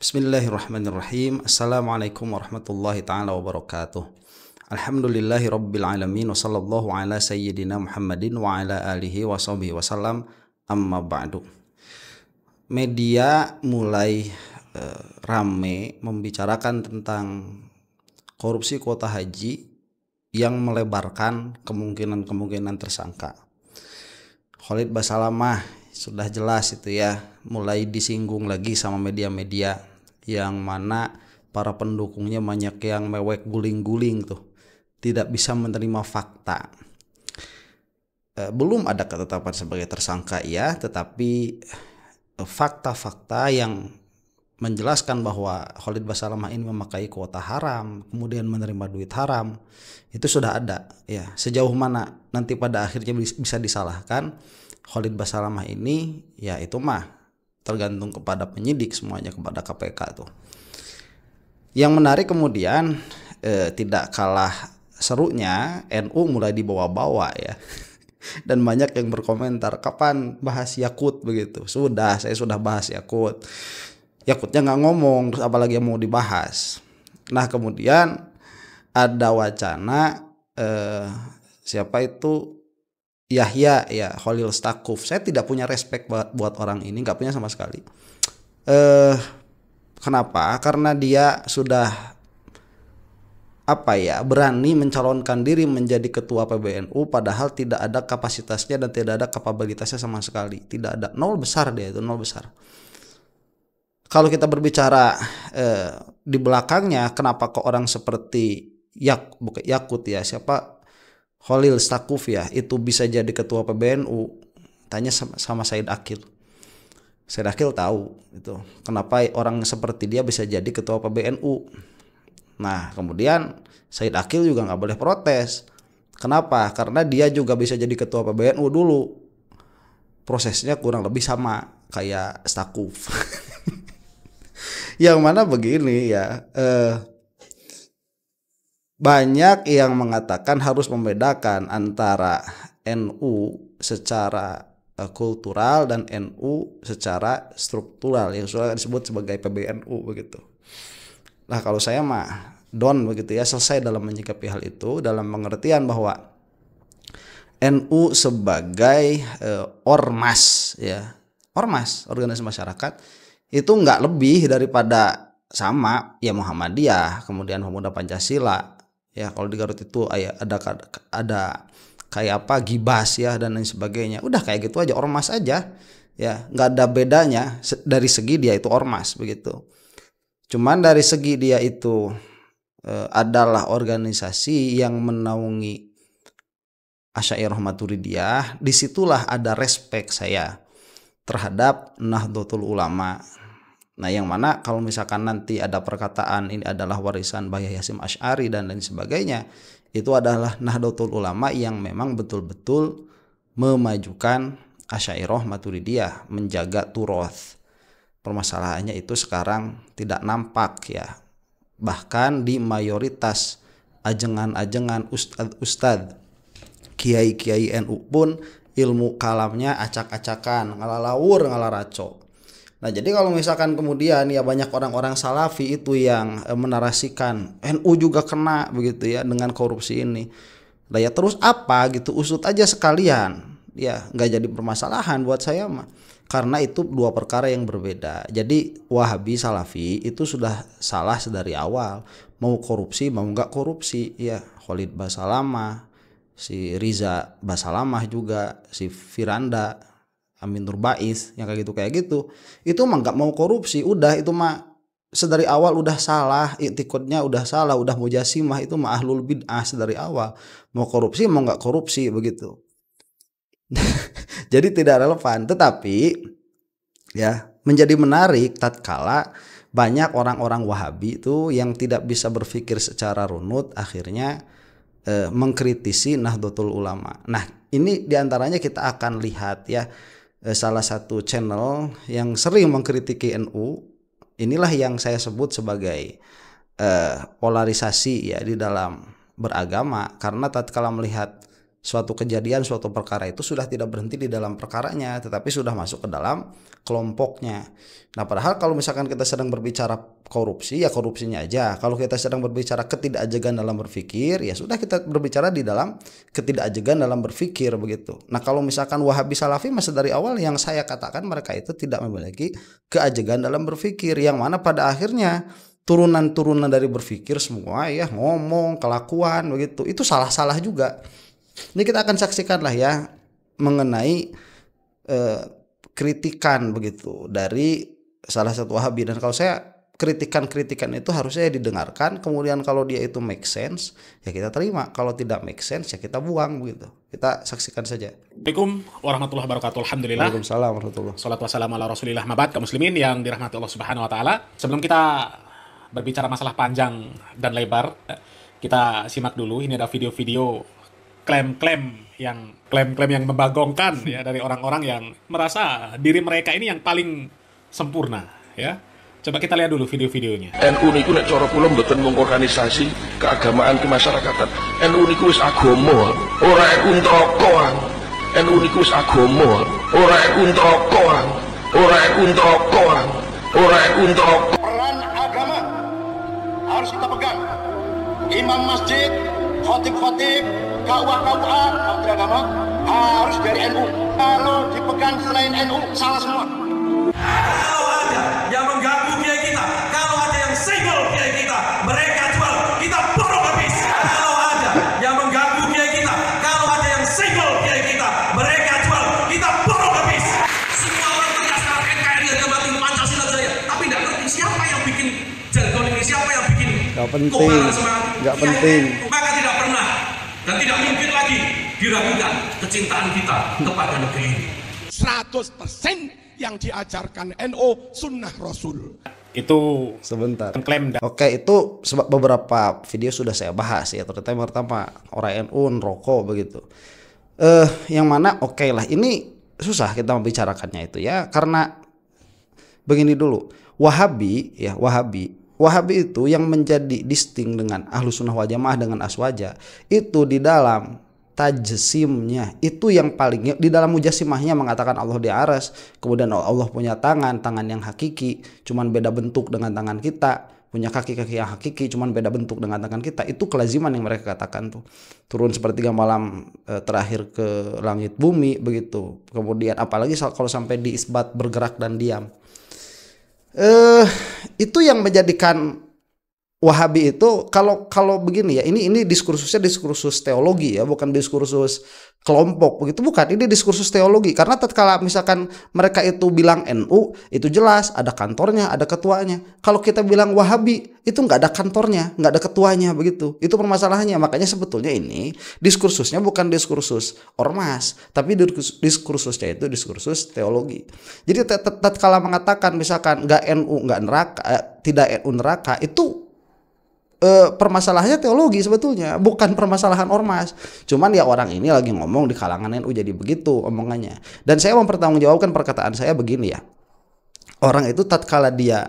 Bismillahirrahmanirrahim. Assalamualaikum warahmatullahi ta'ala wabarakatuh. Alhamdulillahi rabbil alamin. Wa sallallahu ala sayyidina Muhammadin wa ala alihi wa sahbihi wasallam. Amma ba'du. Media mulai rame membicarakan tentang korupsi kuota haji yang melebarkan kemungkinan tersangka. Khalid Basalamah sudah jelas itu ya, mulai disinggung lagi sama media-media yang mana para pendukungnya banyak yang mewek guling-guling tuh, tidak bisa menerima fakta. Belum ada ketetapan sebagai tersangka ya, tetapi fakta-fakta yang menjelaskan bahwa Khalid Basalamah ini memakai kuota haram, kemudian menerima duit haram, itu sudah ada ya. Sejauh mana nanti pada akhirnya bisa disalahkan Khalid Basalamah ini, ya itu mah tergantung kepada penyidik, semuanya kepada KPK tuh. Yang menarik kemudian tidak kalah serunya NU mulai dibawa-bawa ya. Dan banyak yang berkomentar, kapan bahas Yakut begitu. Saya sudah bahas Yakut. Yakutnya nggak ngomong, terus apalagi yang mau dibahas. Nah kemudian ada wacana siapa itu Yahya ya, Khalil Stakuf. Saya tidak punya respect buat orang ini, nggak punya sama sekali. Kenapa? Karena dia sudah berani mencalonkan diri menjadi ketua PBNU padahal tidak ada kapasitasnya dan tidak ada kapabilitasnya sama sekali. Tidak ada, nol besar dia itu, nol besar. Kalau kita berbicara di belakangnya, kenapa kok orang seperti Yakut ya, siapa Khalil Stakuf ya, itu bisa jadi ketua PBNU? Tanya sama Said Akil. Said Akil tahu itu kenapa orang seperti dia bisa jadi ketua PBNU. Nah kemudian Said Akil juga nggak boleh protes. Kenapa? Karena dia juga bisa jadi ketua PBNU dulu. Prosesnya kurang lebih sama kayak Stakuf. Yang mana begini ya, banyak yang mengatakan harus membedakan antara NU secara kultural dan NU secara struktural yang sudah disebut sebagai PBNU begitu. Nah kalau saya mah begitu ya, selesai dalam menyikapi hal itu dalam pengertian bahwa NU sebagai ormas ya, ormas, organisasi masyarakat, itu nggak lebih daripada sama ya Muhammadiyah, kemudian Pemuda Pancasila. Ya kalau di Garut itu ada kayak apa Gibas ya dan lain sebagainya. Udah kayak gitu aja, ormas aja. Ya, nggak ada bedanya dari segi dia itu ormas begitu. Cuman dari segi dia itu adalah organisasi yang menaungi Asy'ariyah Maturidiyah, disitulah ada respect saya terhadap Nahdlatul Ulama. Nah yang mana kalau misalkan nanti ada perkataan ini adalah warisan Bahyah Hasyim Asy'ari dan lain sebagainya, itu adalah Nahdlatul Ulama yang memang betul-betul memajukan Asy'ariyah Maturidiyah, menjaga turoth. Permasalahannya itu sekarang tidak nampak ya. Bahkan di mayoritas ajengan-ajengan ustad-ustad, kiai-kiai NU pun ilmu kalamnya acak-acakan, ngalalawur, ngalaraco. Nah jadi kalau misalkan kemudian ya banyak orang-orang salafi itu yang menarasikan NU juga kena begitu ya dengan korupsi ini. Nah ya terus apa gitu, usut aja sekalian. Ya nggak jadi permasalahan buat saya mah. Karena itu dua perkara yang berbeda. Jadi Wahabi Salafi itu sudah salah sedari awal. Mau korupsi mau nggak korupsi ya, Khalid Basalamah, si Riza Basalamah juga, si Firanda, Amin Nurbais yang kayak gitu itu mah nggak mau korupsi, udah itu mah sedari awal udah salah, iktikadnya udah salah, udah mujasimah, itu mah ahlul bid'ah sedari awal, mau korupsi mau nggak korupsi begitu. Jadi tidak relevan, tetapi ya menjadi menarik tatkala banyak orang-orang Wahabi itu yang tidak bisa berpikir secara runut akhirnya mengkritisi Nahdlatul Ulama. Nah ini diantaranya kita akan lihat ya, salah satu channel yang sering mengkritiki NU, inilah yang saya sebut sebagai polarisasi ya di dalam beragama. Karena tatkala melihat suatu kejadian, suatu perkara itu sudah tidak berhenti di dalam perkaranya, tetapi sudah masuk ke dalam kelompoknya. Nah, padahal kalau misalkan kita sedang berbicara korupsi, ya korupsinya aja. Kalau kita sedang berbicara ketidakajegan dalam berpikir, ya sudah kita berbicara di dalam ketidakajegan dalam berpikir begitu. Nah, kalau misalkan Wahabi Salafi, masa dari awal yang saya katakan mereka itu tidak memiliki keajegan dalam berpikir, yang mana pada akhirnya turunan-turunan dari berpikir semua ya ngomong, kelakuan begitu. Itu salah-salah juga. Ini kita akan saksikan lah ya mengenai kritikan begitu dari salah satu Wahabi. Dan kalau saya kritikan itu harusnya didengarkan, kemudian kalau dia itu make sense ya kita terima, kalau tidak make sense ya kita buang begitu. Kita saksikan saja. Assalamualaikum warahmatullahi wabarakatuh. Alhamdulillah. Waalaikumsalam warahmatullahi. Salatu wassalamu ala rasulillah. Mabad kaum muslimin yang dirahmati Allah Subhanahu wa taala. Sebelum kita berbicara masalah panjang dan lebar, kita simak dulu. Ini ada video-video klaim-klaim yang membagongkan ya dari orang-orang yang merasa diri mereka ini yang paling sempurna ya. Coba kita lihat dulu video-videonya. NU niku nek cara kula mboten mung organisasi keagamaan kemasyarakatan. NU niku wis agama, ora NU neraka. NU niku wis agama, ora NU neraka. Ora NU neraka. Ora NU neraka. Peran agama harus kita pegang. Imam masjid, khotib-khotib, KUA, Menteri Agama harus dari NU. Kalau dipegang selain NU, salah semua. Kalau ada yang mengganggu kiai kita, kalau ada yang single kiai kita, mereka jual, kita borong habis. Kalau ada yang mengganggu kiai kita, kalau ada yang single kiai kita, mereka jual, kita borong habis. Semua orang berdasarkan NKRI agama tinggi Pancasila Jaya, tapi tidak ngerti siapa yang bikin jargon ini, siapa yang bikin. Gak penting. Maka tidak pernah dan tidak mungkin lagi diragukan kecintaan kita kepada negeri ini. 100% yang diajarkan NU sunnah Rasul. Itu Sebentar. klaim. Oke, itu sebab beberapa video sudah saya bahas ya, terutama pertama orang NU ngerokok begitu. Yang mana oke lah, ini susah kita membicarakannya itu ya, karena begini dulu. Wahabi itu yang menjadi distinct dengan Ahlus Sunnah wal Jamaah dengan Aswaja itu di dalam tajsimnya, itu yang paling di dalam mujasimahnya mengatakan Allah di aras, kemudian Allah punya tangan yang hakiki, cuman beda bentuk dengan tangan kita, punya kaki yang hakiki, cuman beda bentuk dengan tangan kita. Itu kelaziman yang mereka katakan tuh. Turun sepertiga malam terakhir ke langit bumi begitu. Kemudian apalagi kalau sampai diisbat bergerak dan diam. Itu yang menjadikan Wahabi itu kalau begini ya, ini diskursusnya diskursus teologi ya, bukan diskursus kelompok begitu, bukan, ini diskursus teologi. Karena tatkala misalkan mereka itu bilang NU, itu jelas ada kantornya, ada ketuanya. Kalau kita bilang Wahabi, itu nggak ada kantornya, nggak ada ketuanya begitu. Itu permasalahannya. Makanya sebetulnya ini diskursusnya bukan diskursus ormas, tapi diskursusnya itu diskursus teologi. Jadi tatkala mengatakan misalkan nggak NU nggak neraka, tidak NU neraka, itu permasalahannya teologi sebetulnya, bukan permasalahan ormas. Cuman ya orang ini lagi ngomong di kalangan NU jadi begitu omongannya. Dan saya mempertanggungjawabkan perkataan saya begini ya. Orang itu tatkala dia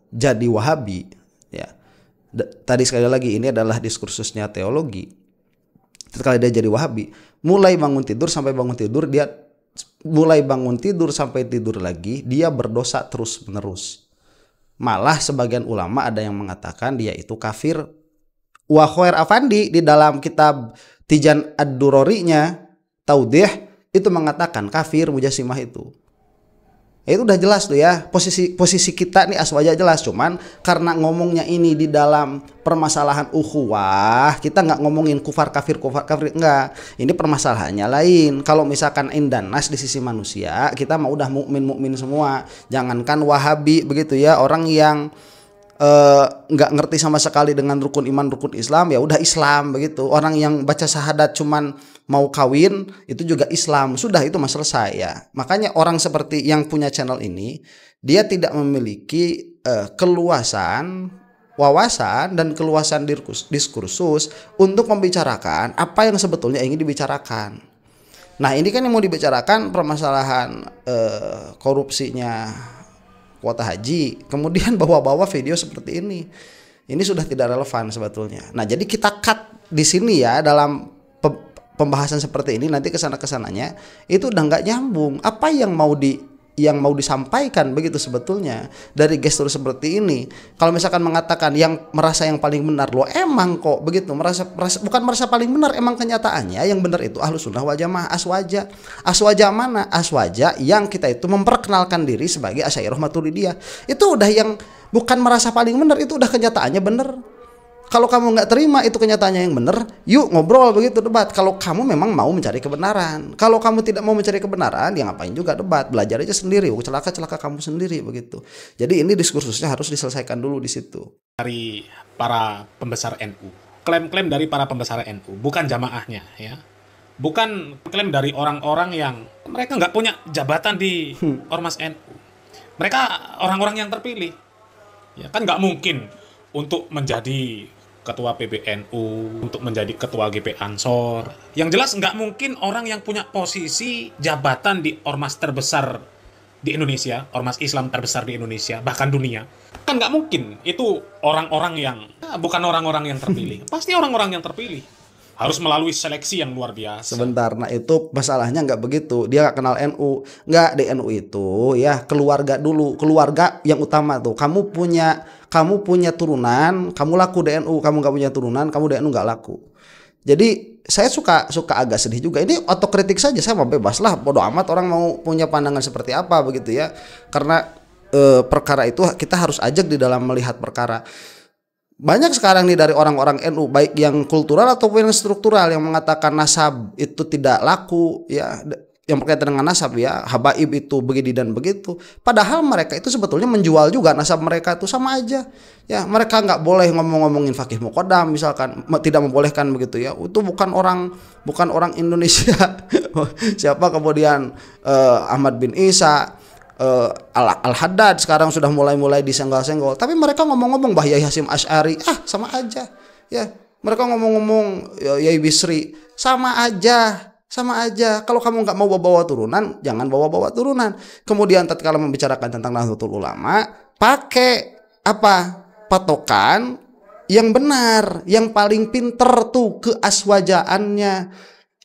jadi Wahabi ya. Tadi sekali lagi ini adalah diskursusnya teologi. Tatkala dia jadi Wahabi, mulai bangun tidur sampai tidur lagi dia berdosa terus-menerus. Malah sebagian ulama ada yang mengatakan dia itu kafir. Wa Khair Afandi di dalam kitab Tijan Ad-Durorinya Taudih itu mengatakan kafir mujasimah itu. Itu udah jelas tuh ya, posisi kita nih Aswaja jelas. Cuman karena ngomongnya ini di dalam permasalahan ukhuwah, kita nggak ngomongin kufar kafir enggak. Ini permasalahannya lain. Kalau misalkan indanas di sisi manusia, kita mah udah mukmin semua. Jangankan Wahabi begitu ya, orang yang nggak ngerti sama sekali dengan rukun iman rukun Islam, ya udah Islam begitu. Orang yang baca syahadat cuman mau kawin itu juga Islam, sudah itu mah selesai ya. Makanya orang seperti yang punya channel ini, dia tidak memiliki keluasan wawasan dan keluasan diskursus untuk membicarakan apa yang sebetulnya ingin dibicarakan. Nah ini kan yang mau dibicarakan permasalahan korupsinya kuota haji, kemudian bawa-bawa video seperti ini sudah tidak relevan sebetulnya. Nah jadi kita cut di sini ya dalam pembahasan seperti ini nanti kesana-kesananya itu udah nggak nyambung. Apa yang mau disampaikan begitu sebetulnya dari gestur seperti ini. Kalau misalkan mengatakan yang merasa yang paling benar, lo emang kok begitu bukan merasa paling benar, emang kenyataannya yang benar itu Ahlus Sunnah wal Jamaah. Aswaja mana? Aswaja yang kita itu memperkenalkan diri sebagai Asy'ariyah Maturidiyah. Itu udah yang bukan merasa paling benar, itu udah kenyataannya benar. Kalau kamu nggak terima itu kenyataannya yang benar, yuk ngobrol begitu, debat. Kalau kamu memang mau mencari kebenaran. Kalau kamu tidak mau mencari kebenaran, ya ngapain juga debat, belajar aja sendiri. Celaka kamu sendiri begitu. Jadi ini diskursusnya harus diselesaikan dulu di situ. Dari para pembesar NU, klaim-klaim dari para pembesar NU, bukan jamaahnya ya, bukan klaim dari orang-orang yang mereka nggak punya jabatan di ormas NU. Mereka orang-orang yang terpilih, ya kan nggak mungkin untuk menjadi ketua PBNU, untuk menjadi ketua GP Ansor. Yang jelas nggak mungkin orang yang punya posisi jabatan di ormas terbesar di Indonesia, ormas Islam terbesar di Indonesia, bahkan dunia. Kan nggak mungkin itu orang-orang yang, bukan orang-orang yang terpilih. Pasti orang-orang yang terpilih. Harus melalui seleksi yang luar biasa. Sebentar, nah itu masalahnya nggak begitu. Dia nggak kenal NU. Nggak, di NU itu ya keluarga dulu. Keluarga yang utama tuh. Kamu punya turunan, kamu laku di NU. Kamu nggak punya turunan, kamu di NU nggak laku. Jadi saya suka agak sedih juga. Ini otokritik saja, saya mau bebas lah. Bodoh amat orang mau punya pandangan seperti apa begitu ya. Karena perkara itu kita harus ajak di dalam melihat perkara. Banyak sekarang nih dari orang-orang NU, baik yang kultural ataupun yang struktural, yang mengatakan nasab itu tidak laku ya, yang berkaitan dengan nasab ya, habaib itu begini dan begitu. Padahal mereka itu sebetulnya menjual juga nasab mereka, itu sama aja ya. Mereka nggak boleh ngomongin Faqih Muqaddam misalkan, tidak membolehkan begitu ya. Itu bukan orang Indonesia. Siapa kemudian Ahmad bin Isa, Al-Haddad sekarang sudah mulai disenggol-senggol, tapi mereka ngomong-ngomong Mbah Yai Hasyim Asy'ari, sama aja ya. Mereka ngomong-ngomong Yai Bisri, sama aja. Kalau kamu nggak mau bawa turunan, jangan bawa turunan. Kemudian tatkala membicarakan tentang Nahdlatul Ulama, pakai apa patokan yang benar, yang paling pinter tuh keaswajaannya.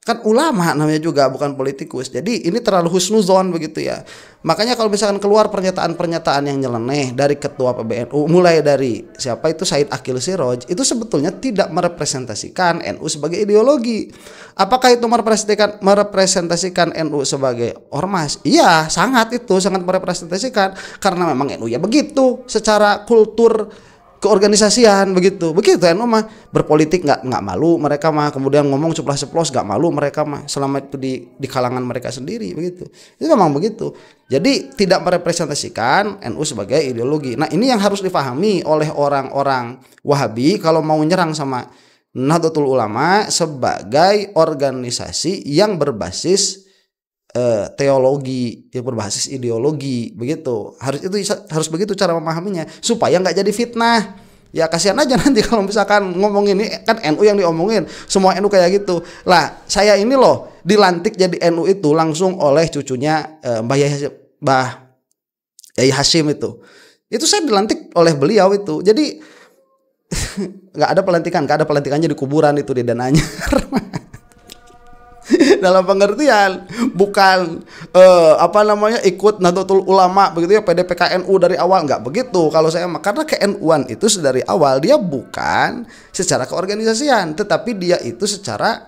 Kan ulama namanya juga, bukan politikus. Jadi ini terlalu husnuzon begitu ya. Makanya kalau misalkan keluar pernyataan-pernyataan yang nyeleneh dari ketua PBNU, mulai dari siapa itu Said Akil Siroj, itu sebetulnya tidak merepresentasikan NU sebagai ideologi. Apakah itu merepresentasikan NU sebagai ormas? Iya, sangat merepresentasikan, karena memang NU ya begitu secara kultur keorganisasian begitu NU mah. Berpolitik nggak malu mereka mah, kemudian ngomong ceplos-ceplos nggak malu mereka mah, selama itu di kalangan mereka sendiri begitu. Itu memang begitu. Jadi tidak merepresentasikan NU sebagai ideologi. Nah ini yang harus difahami oleh orang-orang Wahabi kalau mau nyerang sama Nahdlatul Ulama sebagai organisasi yang berbasis teologi, yang berbasis ideologi begitu. Harus begitu cara memahaminya supaya nggak jadi fitnah. Ya kasihan aja nanti kalau misalkan ngomong ini kan NU yang diomongin, semua NU kayak gitu. Lah, saya ini loh dilantik jadi NU itu langsung oleh cucunya Mbah Yai Hasyim itu. Itu saya dilantik oleh beliau itu. Jadi nggak ada pelantikannya di kuburan itu, di dananya. Dalam pengertian bukan ikut Nahdlatul Ulama begitu ya, PDPKNU dari awal, nggak begitu kalau saya mah. Karena ke-NU-an itu dari awal dia bukan secara keorganisasian, tetapi dia itu secara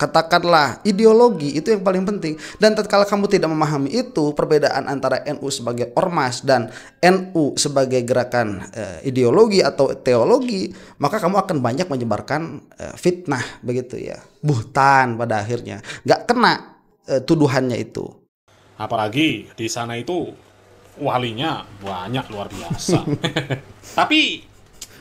katakanlah ideologi, itu yang paling penting. Dan tatkala kamu tidak memahami itu, perbedaan antara NU sebagai ormas dan NU sebagai gerakan ideologi atau teologi, maka kamu akan banyak menyebarkan fitnah begitu ya, buhtan pada akhirnya, nggak kena tuduhannya itu. Apalagi di sana itu walinya banyak luar biasa. Tapi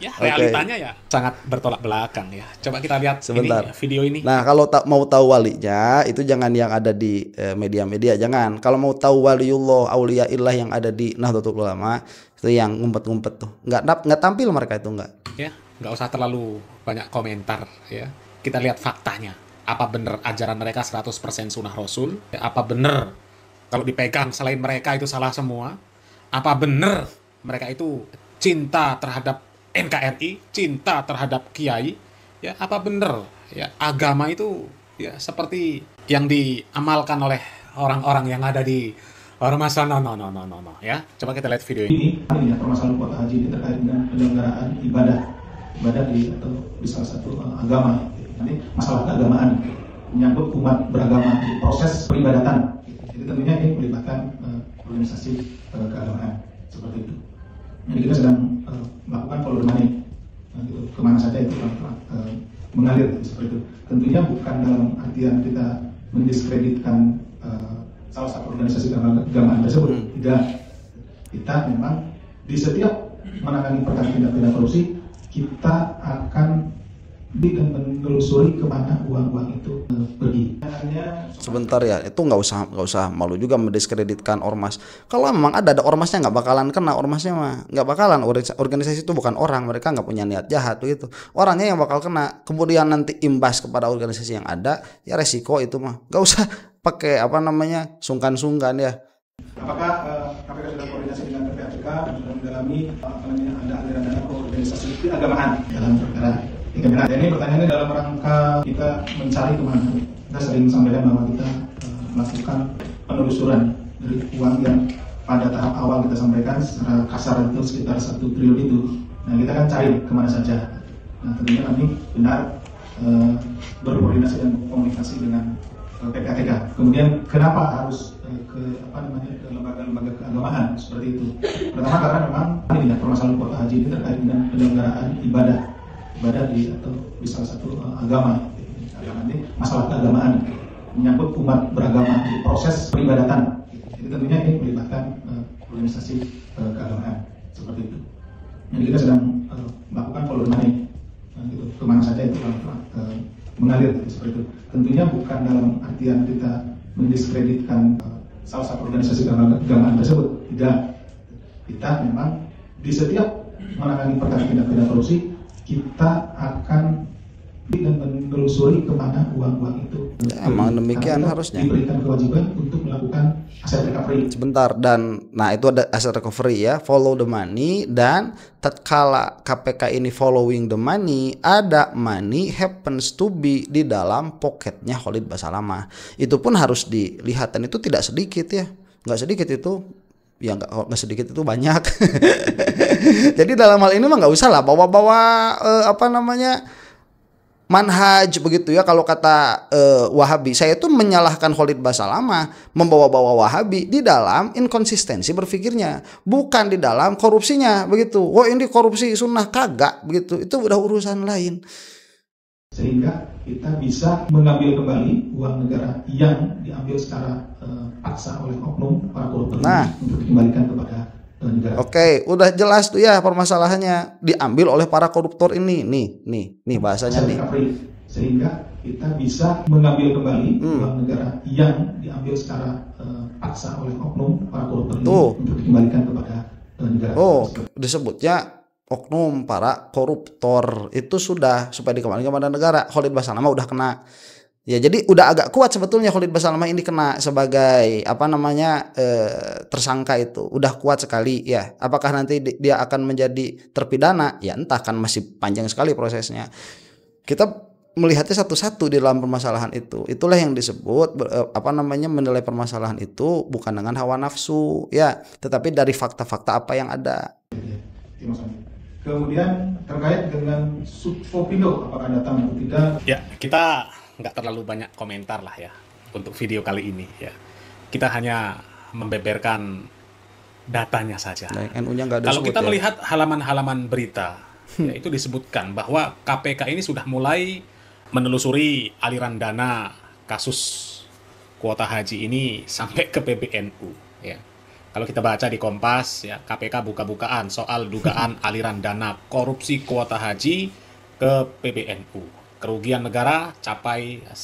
ya realitanya ya sangat bertolak belakang ya. Coba kita lihat sebentar video ini. Nah kalau mau tahu walinya itu jangan yang ada di media-media, jangan. Kalau mau tahu waliullah, auliyaillah yang ada di Nahdlatul Ulama, itu yang ngumpet-ngumpet tuh, nggak tampil mereka itu, nggak usah terlalu banyak komentar ya. Kita lihat faktanya. Apa benar ajaran mereka 100% sunnah Rasul? Apa benar kalau dipegang selain mereka itu salah semua? Apa benar mereka itu cinta terhadap NKRI, cinta terhadap kiai? Ya, apa benar ya agama itu ya seperti yang diamalkan oleh orang-orang yang ada di ormas no ya. Coba kita lihat video ini. Ini ya permasalahan kuota haji ini terkait dengan penyelenggaraan ibadah di atau di salah satu agama. Nanti masalah keagamaan menyangkut umat beragama di proses peribadatan. Jadi tentunya ini melibatkan organisasi keagamaan seperti itu. Jadi kita sedang melakukan follow the money, gitu. Kemana saja itu mengalir seperti itu. Tentunya bukan dalam artian kita mendiskreditkan salah satu organisasi keagamaan tersebut. Tidak. Kita memang di setiap menangani perkara tindak pidana korupsi, kita akan dan menelusuri kemana uang-uang itu pergi. Sebentar ya, itu nggak usah malu juga mendiskreditkan ormas. Kalau memang ada ormasnya nggak bakalan kena, ormasnya mah nggak bakalan. Organisasi itu bukan orang, mereka nggak punya niat jahat gitu. Orangnya yang bakal kena. Kemudian nanti imbas kepada organisasi yang ada, ya resiko itu mah nggak usah pakai sungkan-sungkan ya. Apakah KPK sudah koordinasi dengan PPATK dan sudah mendalami ada aliran dana ke organisasi keagamaan dalam perkara ini? Pertanyaannya dalam rangka kita mencari kemana. Kita sering sampaikan bahwa kita melakukan penelusuran dari uang yang pada tahap awal kita sampaikan secara kasar itu sekitar 1 triliun itu. Nah, kita kan cari kemana saja. Nah, tentunya kami benar berkoordinasi dan komunikasi dengan PPATK. Kemudian kenapa harus ke lembaga-lembaga keagamaan seperti itu? Pertama karena memang ini permasalahan kuota haji ini terkait dengan penyelenggaraan ibadah di atau di salah satu agama. Nanti masalah keagamaan menyangkut umat beragama di proses peribadatan. Jadi tentunya ini melibatkan organisasi keagamaan seperti itu. Jadi kita sedang melakukan follow the money, gitu. Kemana saja itu mengalir seperti itu. Tentunya bukan dalam artian kita mendiskreditkan salah satu organisasi keagamaan tersebut. Tidak. Kita memang di setiap menangani perkara tindak pidana korupsi, kita akan dan menelusuri kemana uang-uang itu. Ya, emang demikian harusnya. Diberikan kewajiban untuk melakukan aset recovery. Sebentar, dan nah itu ada aset recovery ya, follow the money, dan tatkala KPK ini following the money, ada money happens to be di dalam pocketnya Khalid Basalamah. Itu pun harus dilihat, dan itu tidak sedikit ya, nggak sedikit itu. Ya nggak sedikit, itu banyak. Jadi dalam hal ini mah nggak usah lah bawa-bawa manhaj begitu ya. Kalau kata Wahabi, saya tuh menyalahkan Khalid Basalamah membawa-bawa Wahabi di dalam inkonsistensi berpikirnya, bukan di dalam korupsinya begitu. Oh ini korupsi sunnah, kagak begitu. Itu udah urusan lain. Sehingga kita bisa mengambil kembali uang negara yang diambil secara paksa oleh oknum para koruptor untuk dikembalikan kepada negara. Oke, udah jelas tuh ya permasalahannya, diambil oleh para koruptor ini. Nih bahasanya nih. Sehingga kita bisa mengambil kembali uang negara yang diambil secara paksa oleh oknum para koruptor ini untuk dikembalikan kepada negara. Oh, disebutnya oknum para koruptor itu sudah supaya dikembalikan kepada negara. Khalid Basalamah udah kena. Ya jadi udah agak kuat sebetulnya Khalid Basalamah ini kena sebagai tersangka, itu udah kuat sekali ya. Apakah nanti dia akan menjadi terpidana? Ya entah, kan masih panjang sekali prosesnya. Kita melihatnya satu-satu di dalam permasalahan itu. Itulah yang disebut menilai permasalahan itu bukan dengan hawa nafsu ya, tetapi dari fakta-fakta apa yang ada. Kemudian terkait dengan Subfopindo, apakah datang atau tidak? Ya, kita nggak terlalu banyak komentar lah ya untuk video kali ini ya. Kita hanya membeberkan datanya saja. NU-nya nggak ada. Kalau kita melihat halaman-halaman berita, ya, itu disebutkan bahwa KPK ini sudah mulai menelusuri aliran dana kasus kuota haji ini sampai ke PBNU ya. Kalau kita baca di Kompas ya, KPK buka-bukaan soal dugaan aliran dana korupsi kuota haji ke PBNU. Kerugian negara capai 1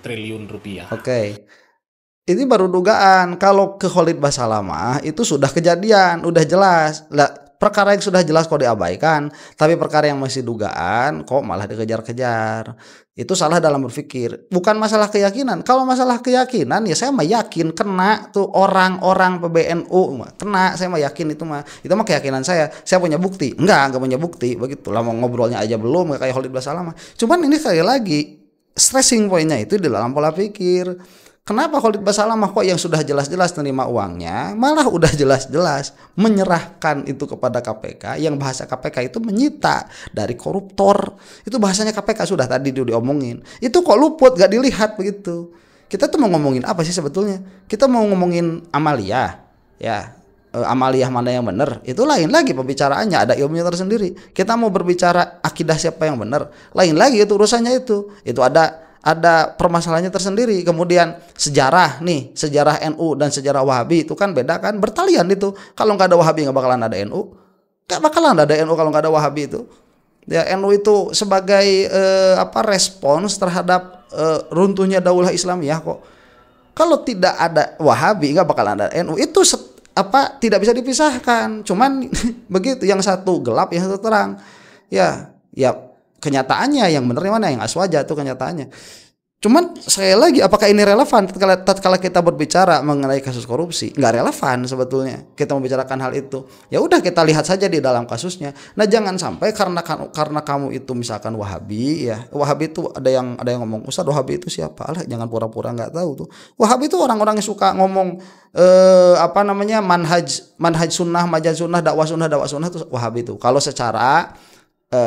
triliun rupiah. Oke. Ini baru dugaan. Kalau ke Khalid Basalamah itu sudah kejadian, udah jelas. Lah, perkara yang sudah jelas kok diabaikan, tapi perkara yang masih dugaan kok malah dikejar-kejar. Itu salah dalam berpikir. Bukan masalah keyakinan. Kalau masalah keyakinan ya saya mah yakin kena tuh orang-orang PBNU kena, saya mah yakin itu mah keyakinan saya. Saya punya bukti. Enggak punya bukti. Begitulah, mau ngobrolnya aja belum kayak Khalid Basalamah. Cuman ini sekali lagi stressing pointnya itu di dalam pola pikir. Kenapa Khalid Basalamah kok yang sudah jelas-jelas terima uangnya malah udah jelas-jelas menyerahkan itu kepada KPK, yang bahasa KPK itu menyita dari koruptor. Itu bahasanya KPK sudah tadi diomongin. Itu kok luput, gak dilihat begitu. Kita tuh mau ngomongin apa sih sebetulnya? Kita mau ngomongin amalia, ya. Amaliyah mana yang benar, itu lain lagi pembicaraannya, ada ilmunya tersendiri. Kita mau berbicara akidah siapa yang benar, lain lagi itu urusannya itu ada permasalahannya tersendiri. Kemudian sejarah nih, sejarah NU dan sejarah Wahabi itu kan beda kan, bertalian itu. Kalau nggak ada Wahabi nggak bakalan ada NU, nggak bakalan ada NU kalau nggak ada Wahabi itu. Ya, NU itu sebagai respons terhadap runtuhnya Daulah Islamiyah kok. Kalau tidak ada Wahabi nggak bakalan ada NU, itu tidak bisa dipisahkan. Cuman begitu, yang satu gelap yang satu terang. Ya kenyataannya yang benar mana, yang aswaja itu kenyataannya. Cuman sekali lagi, apakah ini relevan tatkala kita berbicara mengenai kasus korupsi? Nggak relevan sebetulnya kita membicarakan hal itu. Ya udah, kita lihat saja di dalam kasusnya. Nah, jangan sampai karena kamu itu misalkan Wahabi, ya Wahabi itu ada yang ngomong, Ustaz Wahabi itu siapa? Alah, jangan pura-pura nggak tahu tuh. Wahabi itu orang-orang yang suka ngomong manhaj sunnah, majaz sunnah, dakwah sunnah itu Wahabi itu. Kalau secara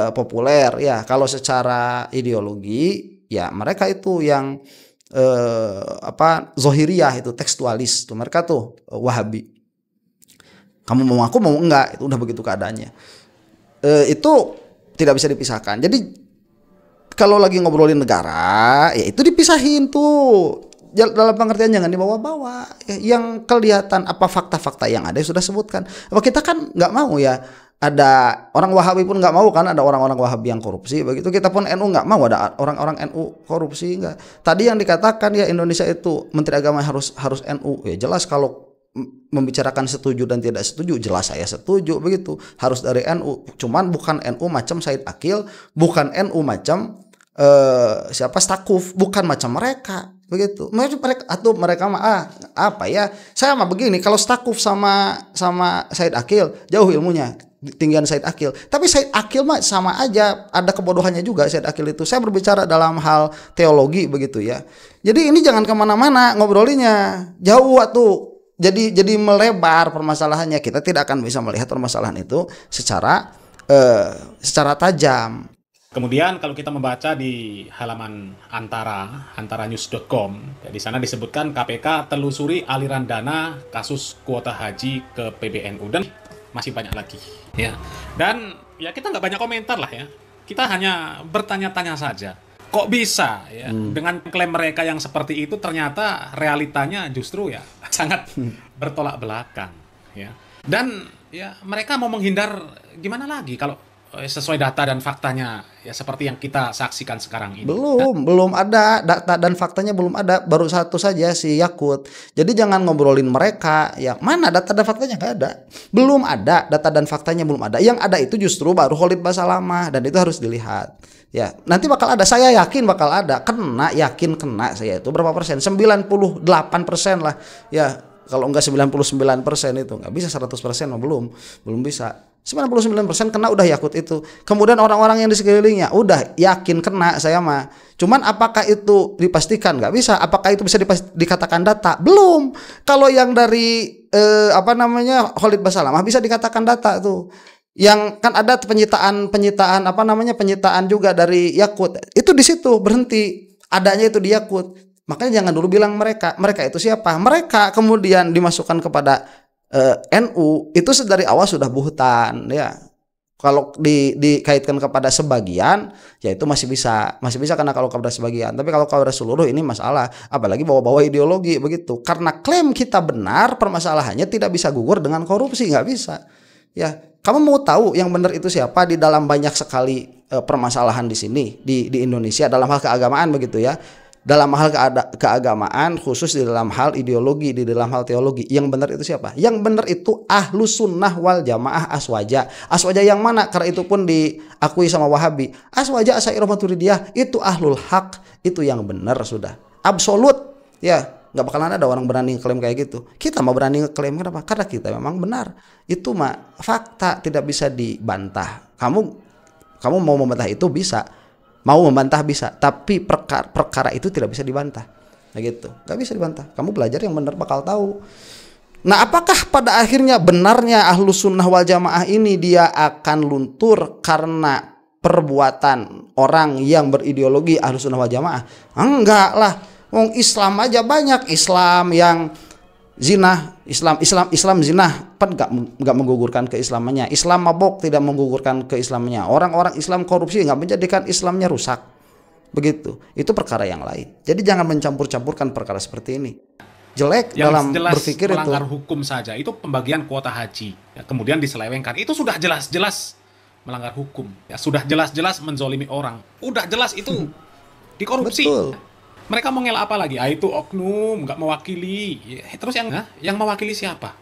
populer, ya kalau secara ideologi, ya mereka itu yang zohiriyah, itu tekstualis tuh, mereka tuh Wahabi. Kamu mau aku mau enggak, itu udah begitu keadaannya. Itu tidak bisa dipisahkan. Jadi kalau lagi ngobrolin negara, ya itu dipisahin tuh. Dalam pengertian jangan dibawa-bawa. Yang kelihatan apa fakta-fakta yang ada sudah sebutkan. Apa kita kan nggak mau ya. Ada orang Wahabi pun nggak mau kan ada orang-orang Wahabi yang korupsi, begitu kita pun NU nggak mau ada orang-orang NU korupsi. Nggak. Tadi yang dikatakan ya Indonesia itu Menteri Agama harus NU, ya jelas kalau membicarakan setuju dan tidak setuju, jelas saya setuju begitu, harus dari NU. Cuman bukan NU macam Said Akil, bukan NU macam Stakuf, bukan macam mereka begitu. Mereka mah apa ya? Saya mah begini, kalau Stakuf sama Said Akil jauh ilmunya, tinggian Said Akil. Tapi Said Akil mah sama aja, ada kebodohannya juga Said Akil itu. Saya berbicara dalam hal teologi begitu ya. Jadi ini jangan kemana-mana ngobrolinya, jauh tuh. Jadi melebar permasalahannya. Kita tidak akan bisa melihat permasalahan itu secara tajam. Kemudian kalau kita membaca di halaman antaranews.com, di sana disebutkan KPK telusuri aliran dana kasus kuota haji ke PBNU dan masih banyak lagi. Ya. Dan ya kita nggak banyak komentar lah ya. Kita hanya bertanya-tanya saja. Kok bisa ya dengan klaim mereka yang seperti itu ternyata realitanya justru ya sangat bertolak belakang ya. Dan ya mereka mau menghindar gimana lagi kalau sesuai data dan faktanya ya seperti yang kita saksikan sekarang ini. Belum ada data dan faktanya, belum ada, baru satu saja si Yakut. Jadi jangan ngobrolin mereka, ya mana data dan faktanya, nggak ada. Belum ada data dan faktanya, belum ada. Yang ada itu justru baru Khalid Basalamah, dan itu harus dilihat. Ya, nanti bakal ada, saya yakin bakal ada. Yakin kena saya itu berapa persen? 98% lah. Ya, kalau enggak 99% itu nggak bisa 100% belum bisa. 99% kena udah Yakut itu. Kemudian orang-orang yang di sekelilingnya udah yakin kena saya mah. Cuman apakah itu dipastikan? Nggak bisa. Apakah itu bisa dikatakan data? Belum. Kalau yang dari Khalid Basalamah bisa dikatakan data tuh. Yang kan ada penyitaan juga dari Yakut. Itu di situ berhenti. Adanya itu di Yakut. Makanya jangan dulu bilang mereka itu siapa? Mereka kemudian dimasukkan kepada NU itu dari awal sudah buhtan ya. Kalau dikaitkan kepada sebagian ya itu masih bisa karena kalau kepada sebagian. Tapi kalau kepada seluruh ini masalah, apalagi bawa-bawa ideologi begitu. Karena klaim kita benar, permasalahannya tidak bisa gugur dengan korupsi, nggak bisa. Ya, kamu mau tahu yang benar itu siapa di dalam banyak sekali permasalahan di sini di Indonesia dalam hal keagamaan begitu ya. Dalam hal keagamaan, khusus di dalam hal ideologi, di dalam hal teologi, yang benar itu siapa? Yang benar itu Ahlus Sunnah wal Jamaah Aswaja. Aswaja yang mana? Karena itu pun diakui sama Wahabi. Aswaja Asy'ariyah Maturidiyah itu ahlul haq, itu yang benar sudah. Absolut. Ya, nggak bakalan ada orang berani klaim kayak gitu. Kita mau berani klaim kenapa? Karena kita memang benar. Itu mah fakta, tidak bisa dibantah. Kamu mau membantah itu bisa. Mau membantah bisa, tapi perkara itu tidak bisa dibantah. Nah gitu, nggak bisa dibantah. Kamu belajar yang benar bakal tahu. Nah, apakah pada akhirnya benarnya Ahlus Sunnah wal Jamaah ini dia akan luntur karena perbuatan orang yang berideologi Ahlus Sunnah wal Jamaah? Enggak lah. Wong Islam aja banyak, Islam yang zina, Islam zina kan nggak menggugurkan keislamannya. Islam mabok tidak menggugurkan keislamannya. Orang-orang Islam korupsi nggak menjadikan Islamnya rusak. Begitu. Itu perkara yang lain. Jadi jangan mencampur-campurkan perkara seperti ini. Jelek yang dalam jelas berpikir melanggar itu. hukum saja, itu pembagian kuota haji ya, kemudian diselewengkan, itu sudah jelas-jelas melanggar hukum ya, sudah jelas-jelas menzolimi orang, udah jelas itu dikorupsi. Betul. Mereka mau ngelak apa lagi? Itu oknum, nggak mewakili ya, terus yang mewakili siapa?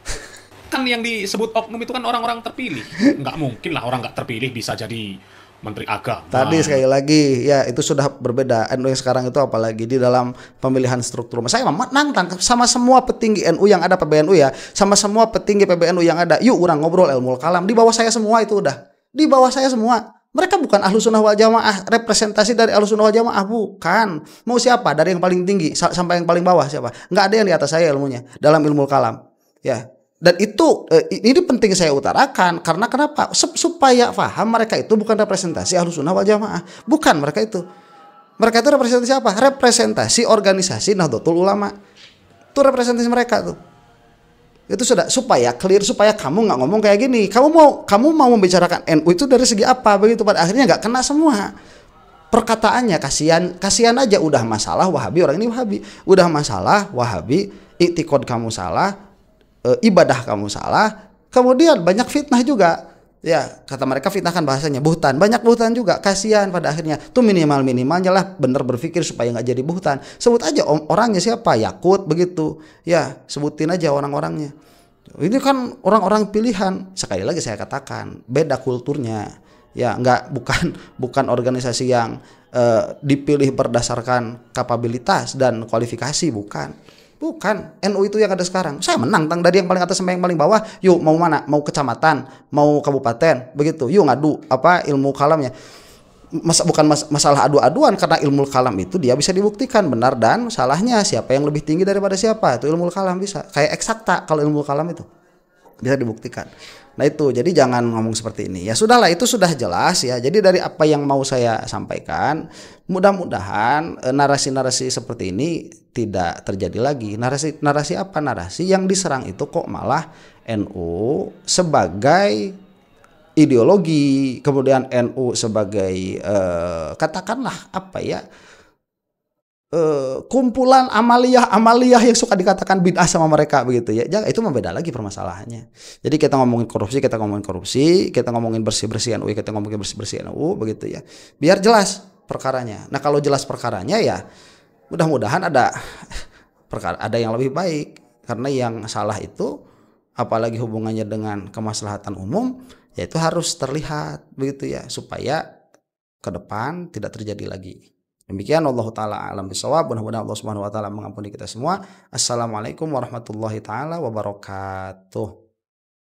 Kan yang disebut oknum itu kan orang-orang terpilih. Nggak mungkin lah orang nggak terpilih bisa jadi Menteri Agama. Tadi sekali lagi ya itu sudah berbeda. NU yang sekarang itu apalagi di dalam pemilihan struktur. Saya nantang sama semua petinggi NU yang ada, PBNU ya, sama semua petinggi PBNU yang ada. Yuk orang ngobrol ilmu kalam. Di bawah saya semua itu udah. Di bawah saya semua. Mereka bukan Ahlus Sunnah wal Jamaah, representasi dari Ahlus Sunnah wal Jamaah bukan. Mau siapa? Dari yang paling tinggi sampai yang paling bawah siapa? Nggak ada yang di atas saya ilmunya dalam ilmu kalam. Ya. Dan itu ini penting saya utarakan karena kenapa? Supaya paham mereka itu bukan representasi Ahlus Sunnah wal Jamaah. Bukan mereka itu. Mereka itu representasi apa? Representasi organisasi Nahdlatul Ulama. Itu representasi mereka tuh. Itu sudah supaya clear, supaya kamu nggak ngomong kayak gini. Kamu mau membicarakan NU itu dari segi apa begitu, pada akhirnya nggak kena semua. Perkataannya kasihan aja, udah masalah Wahabi, orang ini Wahabi. Udah masalah Wahabi, i'tiqad kamu salah. Ibadah kamu salah, kemudian banyak fitnah juga ya, kata mereka fitnah kan bahasanya buhtan, banyak buhtan juga, kasihan pada akhirnya. Tuh minimalnya lah bener berpikir supaya nggak jadi buhtan. Sebut aja orangnya siapa, Yakut begitu ya, sebutin aja orang-orangnya. Ini kan orang-orang pilihan. Sekali lagi saya katakan beda kulturnya ya, bukan organisasi yang dipilih berdasarkan kapabilitas dan kualifikasi, Bukan. NU itu yang ada sekarang. Saya menang dari yang paling atas sampai yang paling bawah. Yuk mau mana? Mau kecamatan, mau kabupaten, begitu. Yuk ngadu ilmu kalamnya. Bukan masalah adu-aduan, karena ilmu kalam itu dia bisa dibuktikan benar dan salahnya, siapa yang lebih tinggi daripada siapa. Itu ilmu kalam bisa. Kayak eksakta kalau ilmu kalam itu bisa dibuktikan. Nah itu, jadi jangan ngomong seperti ini. Ya sudahlah, itu sudah jelas ya. Jadi dari apa yang mau saya sampaikan, mudah-mudahan narasi-narasi seperti ini tidak terjadi lagi. Narasi apa? Narasi yang diserang itu kok malah NU sebagai ideologi, kemudian NU sebagai katakanlah apa ya, kumpulan amaliyah yang suka dikatakan bid'ah sama mereka begitu ya. Jangan, itu membeda lagi permasalahannya. Jadi kita ngomongin korupsi, kita ngomongin bersih-bersih NU, kita ngomongin bersih-bersih NU begitu ya. Biar jelas perkaranya. Nah, kalau jelas perkaranya ya mudah-mudahan ada yang lebih baik, karena yang salah itu apalagi hubungannya dengan kemaslahatan umum, ya itu harus terlihat begitu ya, supaya ke depan tidak terjadi lagi. Demikian, Allah taala alam bisawab. Mudah-mudahan Allah Subhanahu wa taala mengampuni kita semua. Assalamualaikum warahmatullahi taala wabarakatuh.